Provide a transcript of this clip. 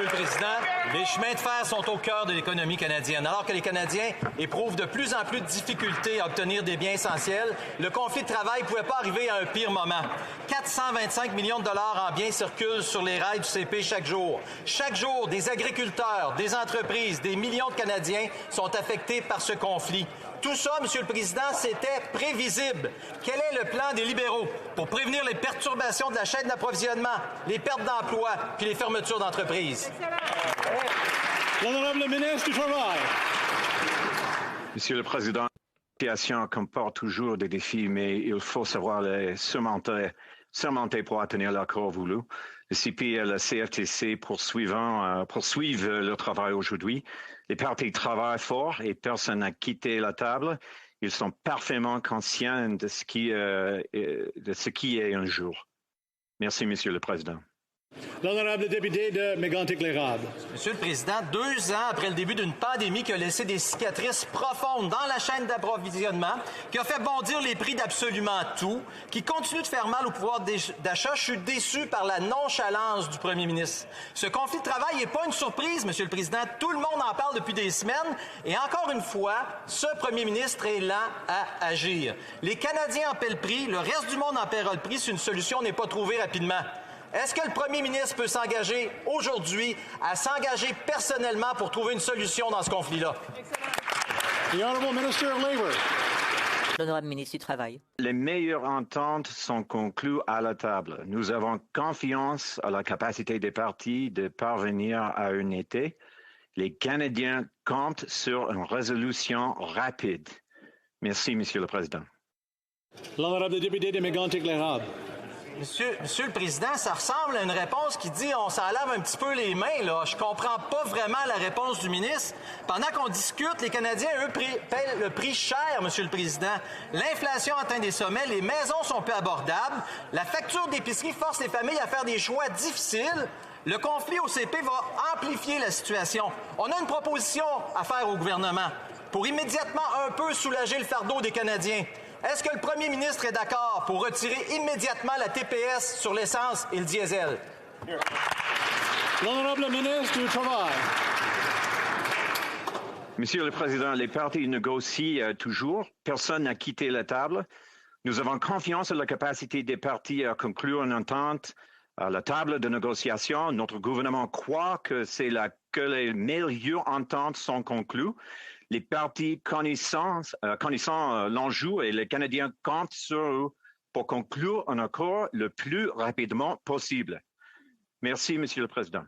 Monsieur le Président, les chemins de fer sont au cœur de l'économie canadienne. Alors que les Canadiens éprouvent de plus en plus de difficultés à obtenir des biens essentiels, le conflit de travail ne pouvait pas arriver à un pire moment. 425 millions de dollars en biens circulent sur les rails du CP chaque jour. Chaque jour, des agriculteurs, des entreprises, des millions de Canadiens sont affectés par ce conflit. Tout ça, Monsieur le Président, c'était prévisible. Quel est le plan des libéraux pour prévenir les perturbations de la chaîne d'approvisionnement, les pertes d'emplois puis les fermetures d'entreprises? L'honorable ministre du Travail. Monsieur le Président, la situation comporte toujours des défis, mais il faut savoir les surmonter pour atteindre l'accord voulu. Le CP et le CFTC poursuivent leur travail aujourd'hui. Les partis travaillent fort et personne n'a quitté la table. Ils sont parfaitement conscients de ce qui est un jour. Merci, Monsieur le Président. L'honorable député de Mégantic-l'Érable. Monsieur le Président, 2 ans après le début d'une pandémie qui a laissé des cicatrices profondes dans la chaîne d'approvisionnement, qui a fait bondir les prix d'absolument tout, qui continue de faire mal au pouvoir d'achat, je suis déçu par la nonchalance du premier ministre. Ce conflit de travail n'est pas une surprise, Monsieur le Président. Tout le monde en parle depuis des semaines. Et encore une fois, ce premier ministre est lent à agir. Les Canadiens en paient le prix, le reste du monde en paiera le prix si une solution n'est pas trouvée rapidement. Est-ce que le premier ministre peut s'engager aujourd'hui à s'engager personnellement pour trouver une solution dans ce conflit-là? The Honourable Minister of Labour. L'honorable ministre du Travail. Les meilleures ententes sont conclues à la table. Nous avons confiance à la capacité des partis de parvenir à unité. Les Canadiens comptent sur une résolution rapide. Merci, Monsieur le Président. L'honorable député de Mégantic-l'Érable. Monsieur le Président, ça ressemble à une réponse qui dit on s'en lave un petit peu les mains, là. Je comprends pas vraiment la réponse du ministre. Pendant qu'on discute, les Canadiens, eux, paient le prix cher, Monsieur le Président. L'inflation atteint des sommets, les maisons sont peu abordables, la facture d'épicerie force les familles à faire des choix difficiles. Le conflit au CP va amplifier la situation. On a une proposition à faire au gouvernement pour immédiatement un peu soulager le fardeau des Canadiens. Est-ce que le premier ministre est d'accord pour retirer immédiatement la TPS sur l'essence et le diesel? L'honorable ministre du Travail. Monsieur le Président, les partis négocient toujours. Personne n'a quitté la table. Nous avons confiance en la capacité des partis à conclure une entente à la table de négociation. Notre gouvernement croit que les meilleures ententes sont conclues. Les partis connaissant l'enjeu et les Canadiens comptent sur eux pour conclure un accord le plus rapidement possible. Merci, Monsieur le Président.